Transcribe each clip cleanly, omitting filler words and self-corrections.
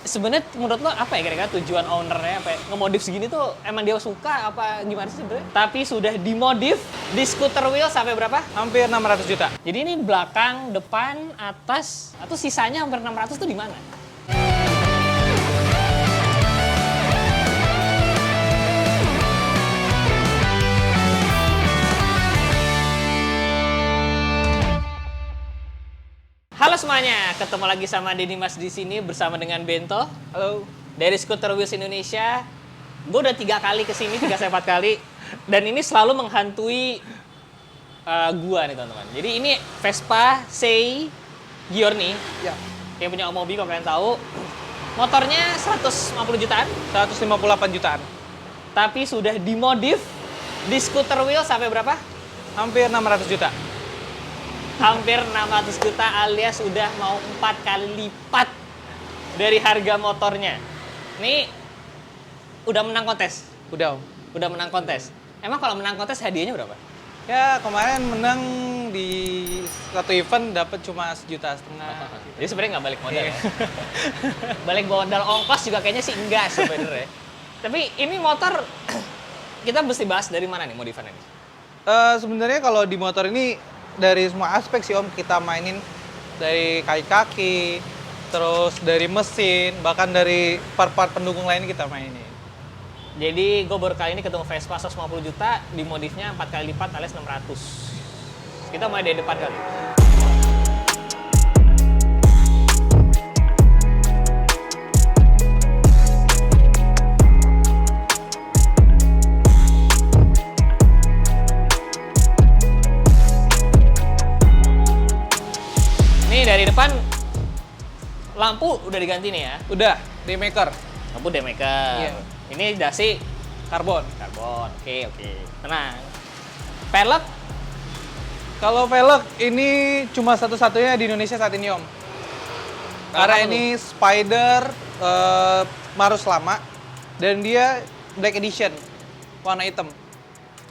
Sebenarnya menurut lo apa ya kira-kira tujuan ownernya apa ya? Ngemodif segini tuh emang dia suka apa gimana sih sebenarnya? Tapi sudah dimodif di scooter wheel sampai berapa? Hampir 600 juta. Jadi ini belakang, depan, atas, atau sisanya hampir 600 tuh di mana? Halo semuanya, ketemu lagi sama Denny Mas di sini bersama dengan Bento. Halo. Dari Scooter Wheels Indonesia. Gue udah 3 kali kesini, 3-4 kali. Dan ini selalu menghantui gua nih teman-teman. Jadi ini Vespa Sei Giorni. Ya. Yang punya Om Mobi kalau kalian tahu. Motornya 150 jutaan. 158 jutaan. Tapi sudah dimodif di Scooter Wheel sampai berapa? Hampir 600 juta. Hampir 600 juta alias udah mau 4 kali lipat dari harga motornya. Ini udah menang kontes. Udah. Udah menang kontes. Emang kalau menang kontes hadiahnya berapa? Ya, kemarin menang di satu event dapat cuma 1,5 juta. Jadi sebenarnya nggak balik modal ya? Balik modal ongkos juga kayaknya sih enggak sebenarnya. Tapi ini motor kita mesti bahas dari mana nih modifannya ini? Sebenarnya kalau di motor ini dari semua aspek sih Om, kita mainin dari kaki-kaki, terus dari mesin, bahkan dari part-part pendukung lain kita mainin. Jadi gue baru kali ini ketemu Vespa 150 juta, dimodifnya 4 kali lipat alias 600. Kita mulai dari depan kali. Ini dari depan lampu udah diganti nih ya. Udah, di maker. Lampu daymaker. Iya. Ini dasi Karbon. karbon. Oke. Tenang. Pelek Kalau velg ini cuma satu-satunya di Indonesia saat ini Om. Karena apa ini Spider Marus lama dan dia Black Edition, warna hitam,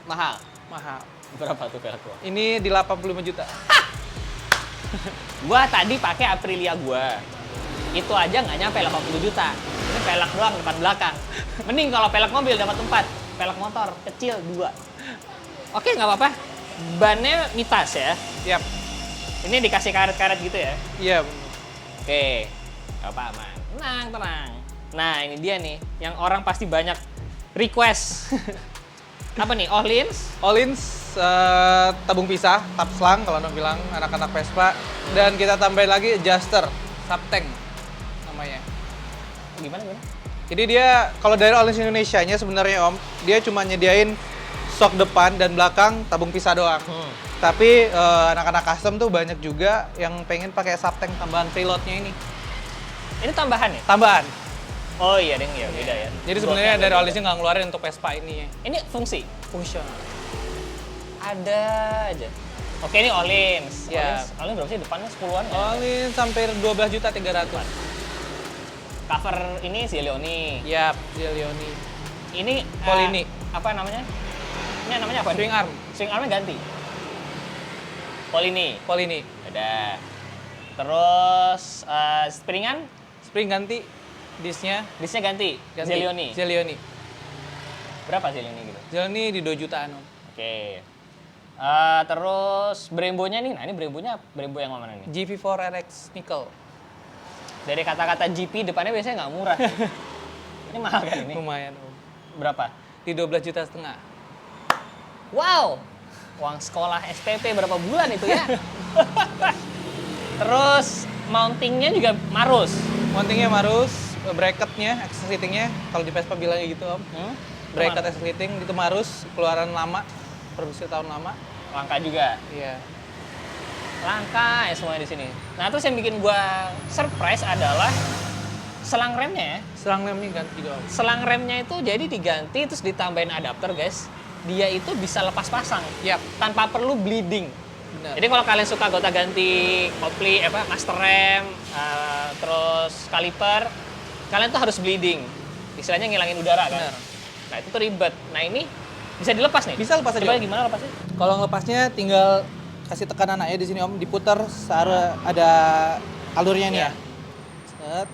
mahal. mahal. Berapa tuh pelek gua? Ini di 85 juta. Gua tadi pakai Aprilia gua. Itu aja nggak nyampe 80 juta. Ini pelek doang depan belakang. Mending kalau pelek mobil dapat 4, pelek motor kecil 2. Oke, nggak apa-apa. Bannya mitas ya. Yap. Ini dikasih karet-karet gitu ya. Iya. Oke, nggak apa aman. Tenang. Nah, ini dia nih, yang orang pasti banyak request. Apa nih, Ohlins? Ohlins tabung pisah, tap selang kalau orang bilang anak-anak Vespa, dan kita tambahin lagi adjuster, subtank namanya. Gimana? Jadi dia kalau dari Ohlins Indonesianya sebenarnya Om, dia cuma nyediain sok depan dan belakang tabung pisah doang. Tapi anak-anak custom tuh banyak juga yang pengen pakai subtank tambahan preloadnya ini. Ini tambahan ya? Tambahan. Oh iya, deng ya, beda ya. Jadi sebenarnya dari Ohlins nggak ngeluarin untuk Vespa ini. Ini fungsi? Fungsional. Ada aja. Oke, ini Ohlins. Ya. Ohlins berapa sih? Depannya 10-an ya? Ohlins hampir 12.300.000. Cover ini Zelioni. Yap, Zelioni. Ini Polini. apa namanya? Ini namanya apa? Swing arm. Swing armnya ganti. Polini. Polini. Ada. Terus springan, Spring ganti. Disnya disnya ganti. ganti. Zelioni. Zelioni. Berapa Zelioni gitu? Zelioni di 2 jutaan Om. Oke. Terus Brembo-nya nih. Nah, ini Brembo yang mana nih? GV4 RX Nickel. Dari kata-kata GP depannya biasanya nggak murah. Ini mahal kan ini? Lumayan Om. Berapa? Di 12,5 juta. Wow, uang sekolah SPP berapa bulan itu ya? Terus mountingnya juga Marus. Mountingnya Marus, bracketnya, access lightingnya, kalau di Vespa bilangnya gitu Om. Bracket access lighting itu Marus, keluaran lama, produksi tahun lama. Langka juga. Iya. Langka ya semuanya di sini. Nah, terus yang bikin gua surprise adalah selang remnya ya. Selang remnya ganti juga Om. Selang remnya itu jadi diganti terus ditambahin adapter, guys. Dia itu bisa lepas pasang. Yap. Tanpa perlu bleeding. Benar. Jadi kalau kalian suka gonta-ganti kopli, master rem, terus kaliper, kalian tuh harus bleeding. Istilahnya ngilangin udara kan. Benar. Nah, itu tuh ribet. Nah, ini bisa dilepas nih. Bisa lepas aja, Coba Om. gimana lepasnya? Kalau ngelepasnya tinggal kasih tekanan aja di sini Om, diputar ada alurnya nih ya. Set.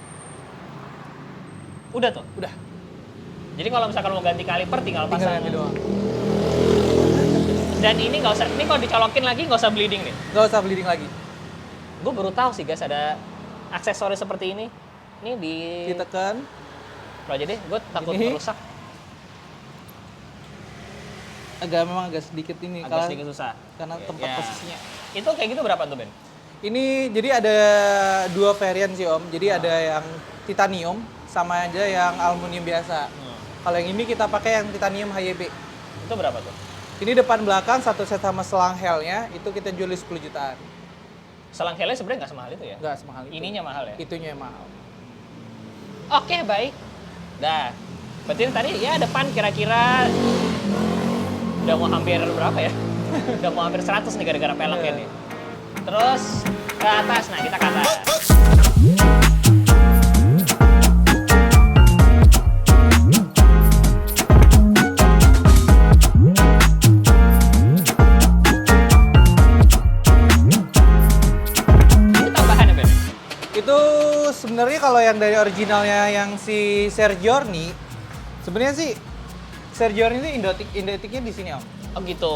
Udah tuh. Udah. Jadi kalau misalkan mau ganti kaliper tinggal Tinggal pasang. ganti doang. Dan ini nggak usah, ini kalau dicolokin lagi nggak usah bleeding nih. Nggak usah bleeding lagi. Gue baru tahu sih guys ada aksesoris seperti ini. Ini Ditekan. Lo aja deh, gue takut Ini. merusak. Memang agak sedikit ini. Agak sedikit susah. Karena tempat Ya. posisinya. Itu kayak gitu berapa tuh Ben? Ini jadi ada 2 varian sih Om. Jadi ada yang titanium sama aja yang aluminium biasa. Kalau yang ini kita pakai yang titanium HYB. Itu berapa tuh? Ini depan belakang satu set sama selang helnya itu kita jual di 10 jutaan. Selang helnya sebenarnya nggak semahal itu ya? Nggak semahal itu. Ininya mahal ya? Itunya yang mahal. Oke, baik. Dah. Berarti tadi ya depan kira-kira udah mau hampir berapa ya? Udah mau hampir 100 nih gara-gara peleknya Iya. nih. Terus ke atas, nah kita ke atas. Ini tambahan ya Ben? Itu sebenarnya kalau yang dari originalnya yang si Sergiorni, sebenarnya sih Sergiorni ini Indotiknya di sini Om. Oh gitu.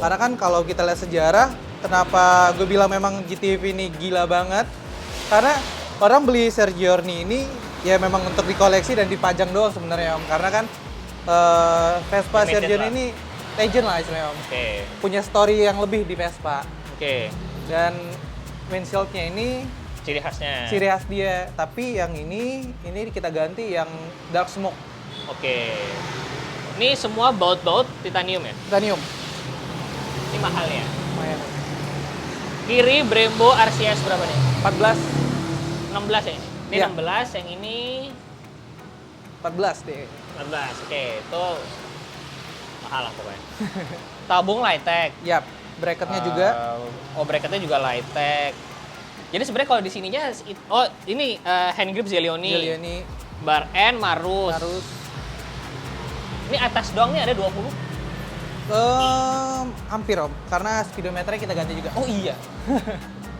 Karena kan kalau kita lihat sejarah, kenapa gue bilang memang GTV ini gila banget? Karena orang beli Sergiorni ini ya memang untuk dikoleksi dan dipajang doang sebenarnya Om. Karena kan Vespa Limited Sergiorni lah. ini legend lah istilahnya Om. Oke. Punya story yang lebih di Vespa. Oke. Dan windshieldnya ini Ciri khasnya. ciri khas dia. Tapi yang ini kita ganti yang dark smoke Oke. Ini semua baut-baut titanium ya? titanium. Ini mahalnya. Lumayan. Kiri Brembo RCS berapa nih? 14 16 ya? Ini Iya. 16, yang ini 14 deh. 14. Oke, itu mahal lah pokoknya. Tabung Lightech. Yap, bracketnya juga. Oh, bracketnya juga Lightech. Jadi sebenarnya kalau di sininya ini hand grip Zelioni. Giuliani Bar N Marus. harus Ini atas doang nih ada 20. hampir Om, karena speedometernya kita ganti juga. Oh iya.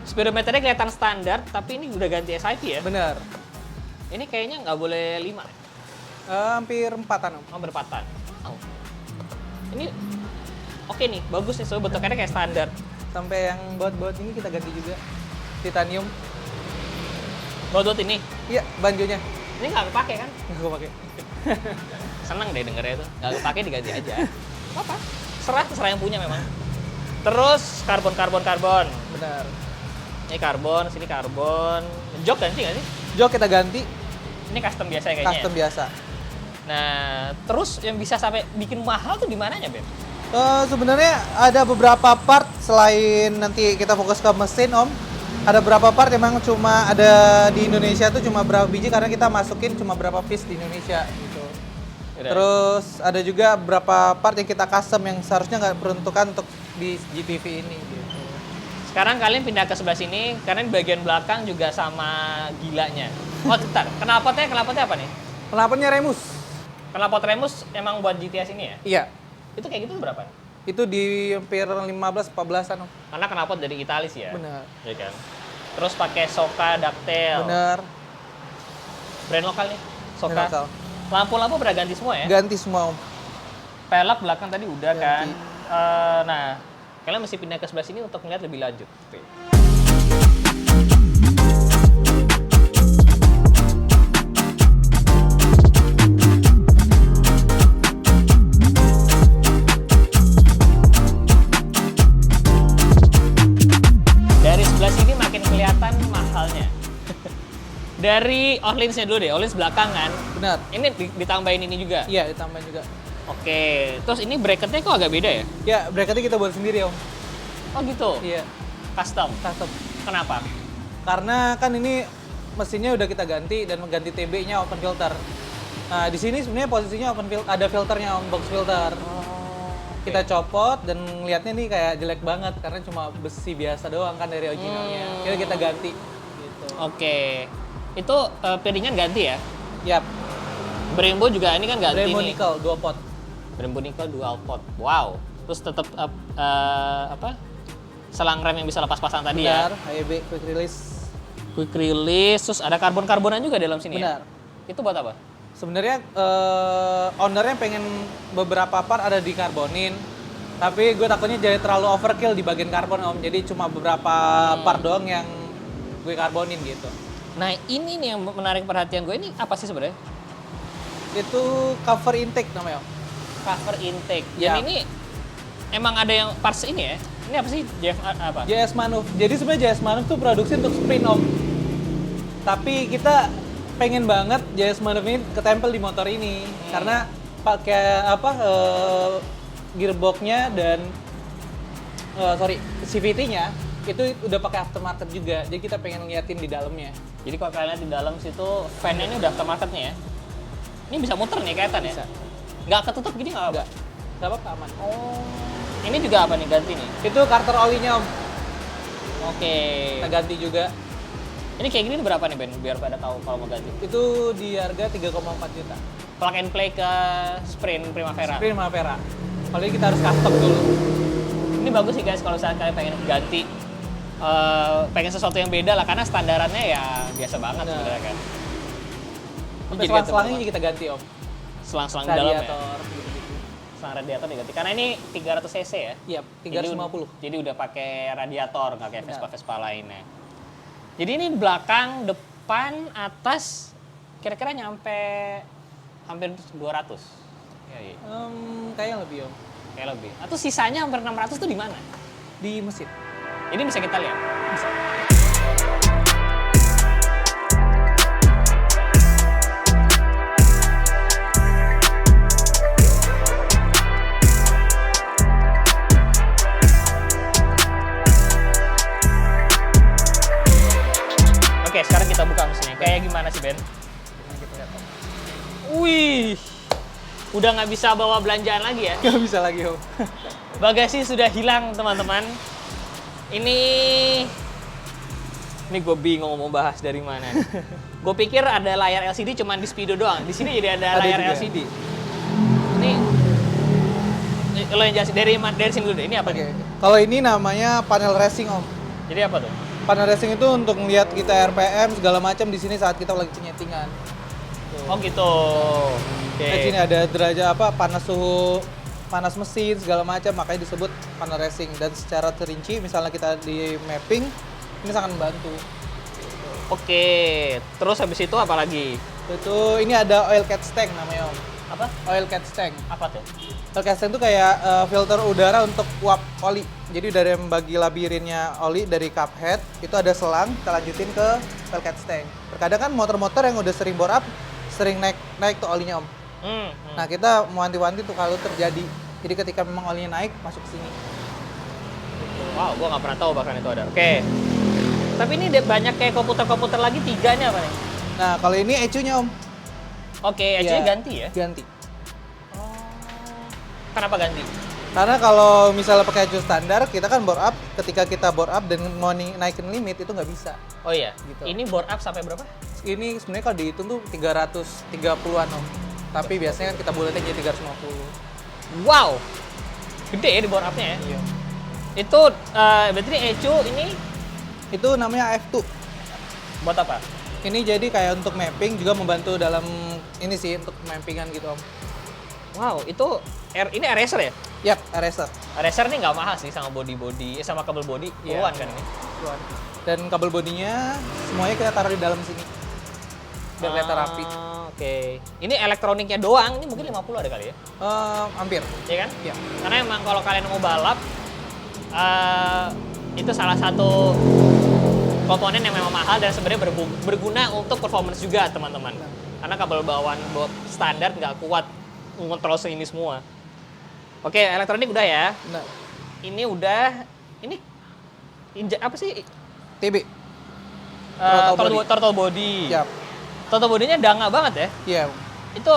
Speedometernya kelihatan standar, tapi ini udah ganti SIP ya. Bener. Ini kayaknya nggak boleh 5. Hampir 4-an Om. Oh, berpatan. Oh. Ini oke nih, bagus nih. Soalnya bentukannya kayak standar. Sampai yang baut-baut ini kita ganti juga. Titanium. Baut ini. Iya, banjonya. Ini nggak kepake kan? Nggak gue pakai. Seneng deh dengernya itu. Nggak kepake diganti aja. Apa? Terserah yang punya memang. Terus karbon. Benar. Ini karbon, sini karbon. Jok ganti nggak sih? Jok kita ganti, Ini custom biasa ya kayaknya. custom biasa. Nah, terus yang bisa sampai bikin mahal tuh di mananya, Ben? Sebenarnya ada beberapa part selain nanti kita fokus ke mesin Om. Ada beberapa part emang cuma ada di Indonesia tuh cuma berapa biji karena kita masukin cuma berapa piece di Indonesia gitu. Udah. Terus ada juga beberapa part yang kita custom yang seharusnya nggak peruntukan untuk di GTV ini gitu. Sekarang kalian pindah ke sebelah sini karena di bagian belakang juga sama gilanya. Oh, bentar. Knalpotnya apa nih? Knalpotnya Remus. Knalpot Remus emang buat GTS ini ya? Iya. Itu kayak gitu tuh berapa? Itu di hampir 15-14an Om. Karena knalpot dari Italis ya? Benar. Iya kan? Terus pakai Soka Ducktail. Benar. Brand lokal nih, Soka. Benar, Kal. Lampu-lampu pada ganti semua ya? Ganti semua Om. Pelak belakang tadi udah Ganti. kan? Nah, kalian mesti pindah ke sebelah sini untuk melihat lebih lanjut. Dari sebelah sini makin kelihatan mahalnya. Dari Orleans-nya dulu deh, Orleans belakang kan. Benar. Ini ditambahin ini juga. Iya, ditambahin juga. Oke, terus ini bracketnya kok agak beda ya? Ya, bracketnya kita buat sendiri Om. Oh gitu, Iya, custom. custom. Kenapa? Karena kan ini mesinnya udah kita ganti dan mengganti TB-nya open filter. Nah, di sini sebenarnya posisinya open filter, ada filternya Om, box filter. Kita copot dan ngelihatnya nih kayak jelek banget karena cuma besi biasa doang kan dari originalnya. Kita ganti gitu. Oke, itu piringan ganti ya? Yap, Brembo juga ini kan ganti Brembo nih. nickel 2 pot. Brembo nickel dual pot. Wow. Terus tetap apa? Selang rem yang bisa lepas pasang tadi Benar, ya. HEB quick release. Quick release, terus ada karbon-karbonan juga di dalam sini Benar. ya? Itu buat apa? Sebenarnya ownernya pengen beberapa part ada di karbonin, tapi gue takutnya jadi terlalu overkill di bagian karbon om. Jadi cuma beberapa part doang yang gue karbonin gitu. Nah ini nih yang menarik perhatian gue, ini apa sih sebenarnya? Itu cover intake namanya om. Cover intake. Ya. Dan ini emang ada yang parts ini ya? Ini apa sih? Apa? JS Manuf. Jadi sebenarnya JS Manuf tuh produksi untuk sprint om. Tapi kita pengen banget JS Manuf ini ketempel di motor ini karena pakai apa gearboxnya dan CVT-nya itu udah pakai aftermarket juga. Jadi kita pengen ngeliatin di dalamnya. Jadi kalau kalian lihat di dalam situ fan-nya ini udah aftermarketnya ya? Ini bisa muter nih kelihatan ya? Bisa. Nggak ketutup gini nggak apa? Nggak apa-apa aman. Oh. Ini juga apa nih ganti nih? Itu karter olinya om. Oke. Kita ganti juga. Ini kayak gini berapa nih Ben? Biar pada tahu kalau mau ganti. Itu di harga 3,4 juta. Plug and play ke Sprint Primavera. Sprint Primavera. Kalau ini kita harus custom dulu. Ini bagus sih guys kalau misalnya kalian pengen ganti, pengen sesuatu yang beda lah karena standarannya ya biasa banget Nah. sebenarnya kan. Sampai Jadi selang-selangnya ganti kita ganti om. selang-selang di dalam ya. Radiator gitu-gitu. Selang radiator diganti. Karena ini 300 cc ya. Iya, 350. Jadi udah pakai radiator nggak kayak Benar. Vespa-Vespa lainnya. Jadi ini belakang, depan, atas kira-kira nyampe hampir 200. Ya, iya. Kayaknya lebih om. Kayak lebih. Atau sisanya hampir 600 tuh di mana? Di mesin. Ini bisa kita lihat. Bisa. Oke, sekarang kita buka mesinnya. Kayak gimana sih Ben? Kita lihat om. Wih, udah nggak bisa bawa belanjaan lagi ya. Nggak bisa lagi om. Bagasi sudah hilang teman-teman. Ini gue bingung mau bahas dari mana. Gue pikir ada layar LCD cuman di Speedo doang. Di sini jadi ada layar juga. LCD. Ini lo yang jelasin dari sini dulu deh. Ini apa Oke. nih? Kalau ini namanya panel racing om. Jadi apa tuh? Panel racing itu untuk melihat kita RPM segala macam di sini saat kita lagi penyetingan. Oh gitu. Oke. Di sini ada derajat apa panas suhu, panas mesin segala macam, makanya disebut panel racing. Dan secara terinci misalnya kita di mapping ini sangat membantu. Oke. Terus habis itu apa lagi? Itu ini ada oil catch tank namanya om. Apa? Oil catch tank. Apa tuh? Oil catch tank itu kayak filter udara untuk uap oli. Jadi dari membagi labirinnya oli dari cup head itu ada selang, kita lanjutin ke oil catch tank. Terkadang kan motor-motor yang udah sering bore up sering naik tuh olinya om. Nah kita mau wanti-wanti tuh kalau terjadi. Jadi ketika memang olinya naik masuk ke sini. Wow, gua nggak pernah tahu bahkan itu ada. Oke. Tapi ini banyak kayak komputer-komputer lagi, tiganya apa nih? Nah kalau ini ECU-nya om. Oke, ECU-nya Iya, ganti ya? Ganti. Kenapa ganti? Karena kalau misalnya pakai ECU standar, kita kan bore up. Ketika kita bore up dan mau naikin limit itu nggak bisa. Oh iya, Gitu. ini bore up sampai berapa? Ini sebenarnya kalau dihitung tuh 330-an om. Tapi biasanya kan kita buletin jadi 350. Wow, gede ya di bore up-nya ya? Iya. Itu berarti ini ECU ini Itu namanya AF2. buat apa? Ini jadi kayak untuk mapping juga membantu dalam ini sih untuk mappingan gitu om. Wow, itu ini eraser ya? Yap, eraser. Eraser ini nggak mahal sih sama sama kabel body, Iya. puluhan kan ini? Dan kabel bodinya semuanya kita taruh di dalam sini. Biar kelihatan rapi. Oke. Ini elektroniknya doang, ini mungkin 50 ada kali ya? Hampir. Iya kan? Iya. Karena emang kalau kalian mau balap, itu salah satu komponen yang memang mahal dan sebenarnya berguna untuk performance juga teman-teman. Karena kabel bawaan standar nggak kuat mengontrol ini semua. Oke, elektronik udah ya. Nah, Ini udah, ini apa sih? TB. Throttle body. Yap. Throttle bodinya danga banget ya. Iya. Itu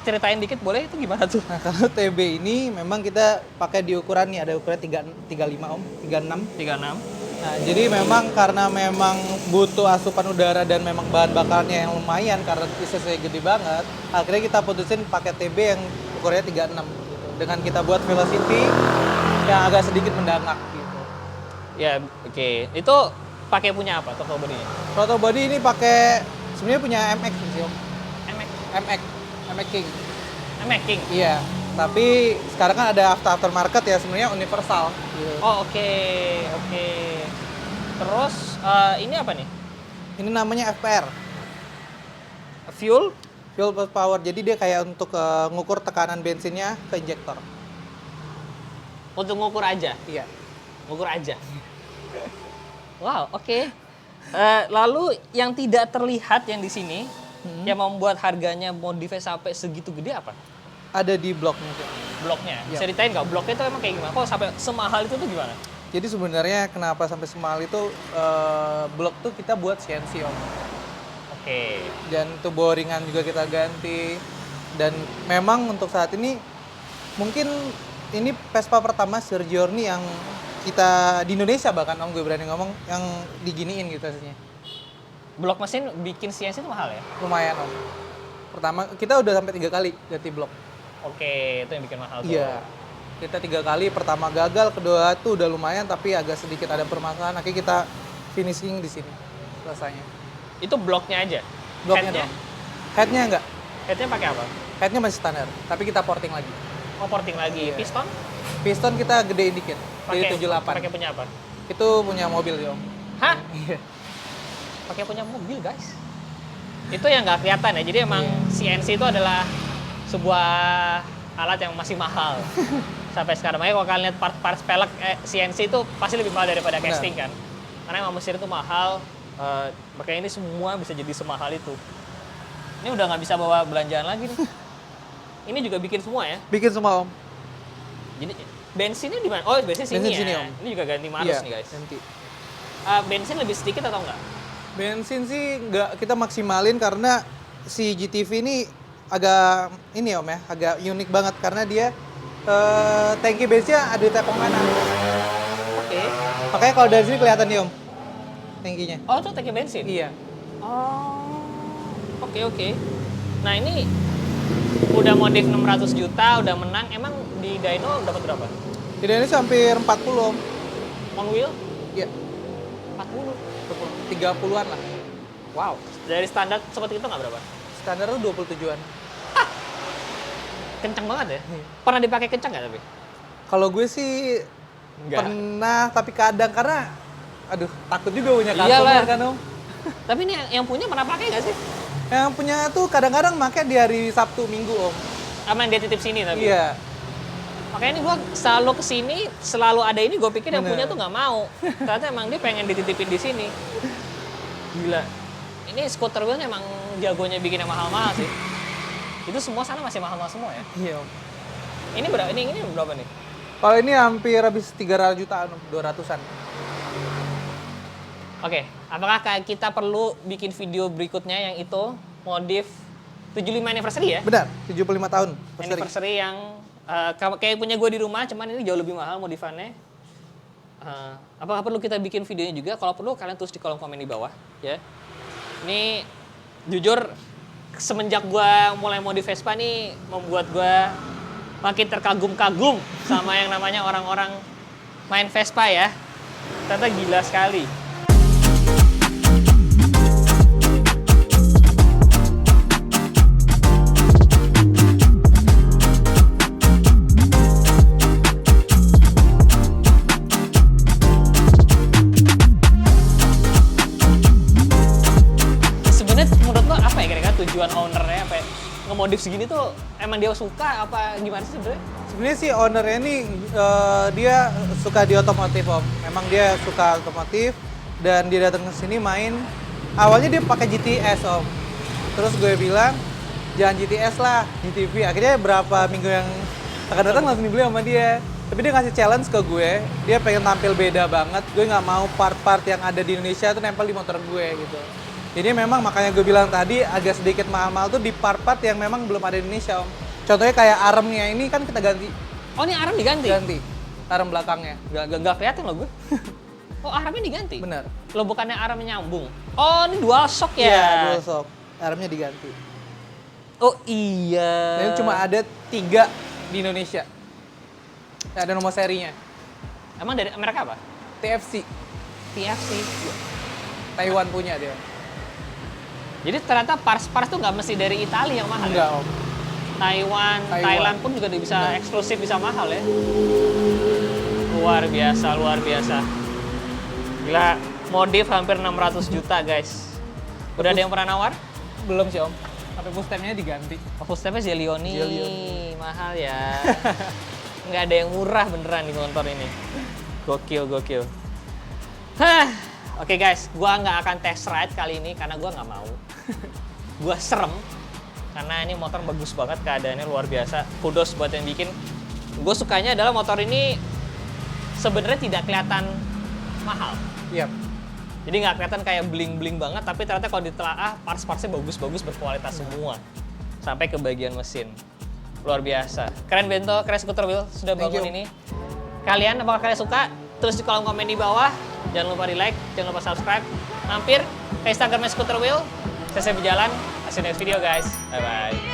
ceritain dikit boleh, itu gimana tuh? Nah, kalau TB ini memang kita pakai di ukuran nih, ada ukuran 35 om, 36. 36. Nah, jadi memang karena memang butuh asupan udara dan memang bahan bakarnya yang lumayan karena ICC gede banget, akhirnya kita putusin pakai TB yang ukurannya 36 gitu. Dengan kita buat velocity yang agak sedikit mendangak gitu. Ya, oke. Itu pakai punya apa throttle body-nya? Throttle body ini pakai sebenarnya punya MX sih om. MX. MX, MX King. Making. Iya, tapi sekarang kan ada aftermarket ya, sebenarnya universal. Gitu. Oh, oke. Terus ini apa nih? Ini namanya FPR, Fuel? fuel per power. Jadi dia kayak untuk ngukur tekanan bensinnya ke injektor. Untuk ngukur aja. Iya. Ngukur aja. Wow, oke. Lalu yang tidak terlihat yang di sini yang membuat harganya modifnya sampai segitu gede apa? Ada di bloknya. Bloknya. Iya. Bisa ditanya nggak? Bloknya itu emang kayak gimana? Kok sampai semahal itu tuh gimana? Jadi sebenarnya kenapa sampai semahal itu blok tuh kita buat CNC om. Oke. Dan itu boringan juga kita ganti. Dan memang untuk saat ini mungkin ini Vespa pertama Journey yang kita di Indonesia bahkan om, gue berani ngomong, yang diginiin gitu hasilnya. Blok mesin bikin CNC itu mahal ya? Lumayan om. Pertama kita udah sampai 3 kali ganti blok. Oke, itu yang bikin mahal tuh. Iya. Kita 3 kali, pertama gagal, kedua tuh udah lumayan tapi agak sedikit ada permasalahan. Akhirnya kita finishing di sini selesainya. Itu bloknya aja? Bloknya Headnya? dong. Headnya enggak. Headnya pakai apa? Headnya masih standar, tapi kita porting lagi. Oh, porting lagi. Iya. Piston? Piston kita gedein dikit, Pakai dari 78. Pakai punya apa? Itu punya mobil ya om. Hah? Iya. Pakai punya mobil, guys. Itu yang nggak kelihatan ya. Jadi emang CNC itu adalah sebuah alat yang masih mahal sampai sekarang. Makanya kalau kalian lihat part-part pelek CNC itu pasti lebih mahal daripada casting kan. Karena emang mesin itu mahal. Makanya ini semua bisa jadi semahal itu. Ini udah nggak bisa bawa belanjaan lagi nih. Ini juga bikin semua ya. Bikin semua om. Jadi bensinnya di mana? Oh, bensin sini Bensin ya. sini, Om. Ini juga ganti Marus Iya, nih guys. ganti. Bensin lebih sedikit atau enggak? Bensin sih nggak kita maksimalin karena si GTV ini agak ini om ya, agak unik banget karena dia tangki bensinnya ada di tepung kanan. Oke. Makanya kalau dari sini kelihatan nih om, tangkinya. Oh, itu tangki bensin? Iya. Oh. Oke. Nah, ini udah modif 600 juta, udah menang. Emang di dyno dapat berapa? Di Indonesia hampir 40 om. On wheel? Iya. 40. 30-an lah. Wow. Dari standar seperti itu nggak berapa? Standar tuh 27-an. Kenceng banget ya? Pernah dipakai kenceng nggak tapi? Kalau gue sih pernah, tapi kadang karena aduh takut juga punya customer kan om. Tapi ini yang punya pernah pakai nggak sih? Yang punya tuh kadang-kadang pakai di hari Sabtu Minggu om. Aman dia titip sini tapi? Iya. Makanya ini gue selalu kesini, selalu ada ini, gue pikir yang Bener. punya tuh nggak mau. Ternyata emang dia pengen dititipin di sini. Gila. Ini scooter wheel emang jagonya bikin yang mahal-mahal sih. Itu semua sana masih mahal-mahal semua ya? Iya om. Ini berapa? Ini berapa nih? Kalau ini hampir habis 300 jutaan, 200-an. Oke, apakah kita perlu bikin video berikutnya yang itu modif 75 anniversary ya? Benar, 75 tahun. Anniversary yang kayak punya gue di rumah, cuman ini jauh lebih mahal modifannya. Apakah perlu kita bikin videonya juga? Kalau perlu kalian tulis di kolom komen di bawah ya. Ini jujur semenjak gue mulai modif Vespa nih membuat gue makin terkagum-kagum sama yang namanya orang-orang main Vespa ya. Ternyata gila sekali. Tujuan ownernya apa ngemodif segini tuh emang dia suka apa gimana sih sebenarnya? Sebenarnya sih ownernya ini dia suka di otomotif om. Memang dia suka otomotif dan dia datang ke sini main. Awalnya dia pakai GTS om. Terus gue bilang jangan GTS lah, GTV. Akhirnya berapa minggu yang akan datang langsung dibeli sama dia. Tapi dia ngasih challenge ke gue. Dia pengen tampil beda banget. Gue nggak mau part-part yang ada di Indonesia tuh nempel di motor gue gitu. Jadi memang makanya gue bilang tadi agak sedikit mahal-mahal tuh di part-part yang memang belum ada di Indonesia om. Contohnya kayak armnya ini kan kita ganti. Oh ini arm diganti? Ganti. Arm belakangnya. Gak kelihatan loh gue. Oh armnya diganti? Bener. Lo bukannya armnya nyambung? Oh ini dual shock ya? Iya dual shock. Armnya diganti. Oh iya. Dan cuma ada 3 di Indonesia. Ada nomor serinya. Emang dari mereka apa? TFC. TFC. Taiwan punya dia. Jadi ternyata parts-parts tuh nggak mesti dari Italia yang mahal. Enggak Ya? om. Taiwan, Thailand pun juga bisa eksklusif, bisa mahal ya. Luar biasa, luar biasa. Gila, modif hampir 600 juta guys. Udah ada yang pernah nawar? Belum sih om. Sampai full stemnya diganti. Full stepnya Zelioni. Zelioni. Mahal ya. Nggak ada yang murah beneran di motor ini. Gokil, gokil. Hah. Oke guys, gua nggak akan test ride kali ini karena gua nggak mau. Gua serem karena ini motor bagus banget, keadaannya luar biasa. Kudos buat yang bikin. Gue sukanya adalah motor ini sebenarnya tidak kelihatan mahal. Iya. Jadi nggak kelihatan kayak bling-bling banget, tapi ternyata kalau ditelaah parts-partsnya bagus-bagus, berkualitas semua. Sampai ke bagian mesin. Luar biasa. Keren Bento, keren Scooter Wheel sudah Thank bangun you. ini. Kalian apakah kalian suka? Tulis di kolom komen di bawah. Jangan lupa di like, jangan lupa subscribe. Mampir ke Instagramnya Scooter Wheel. Saya berjalan. See you next video guys. Bye-bye.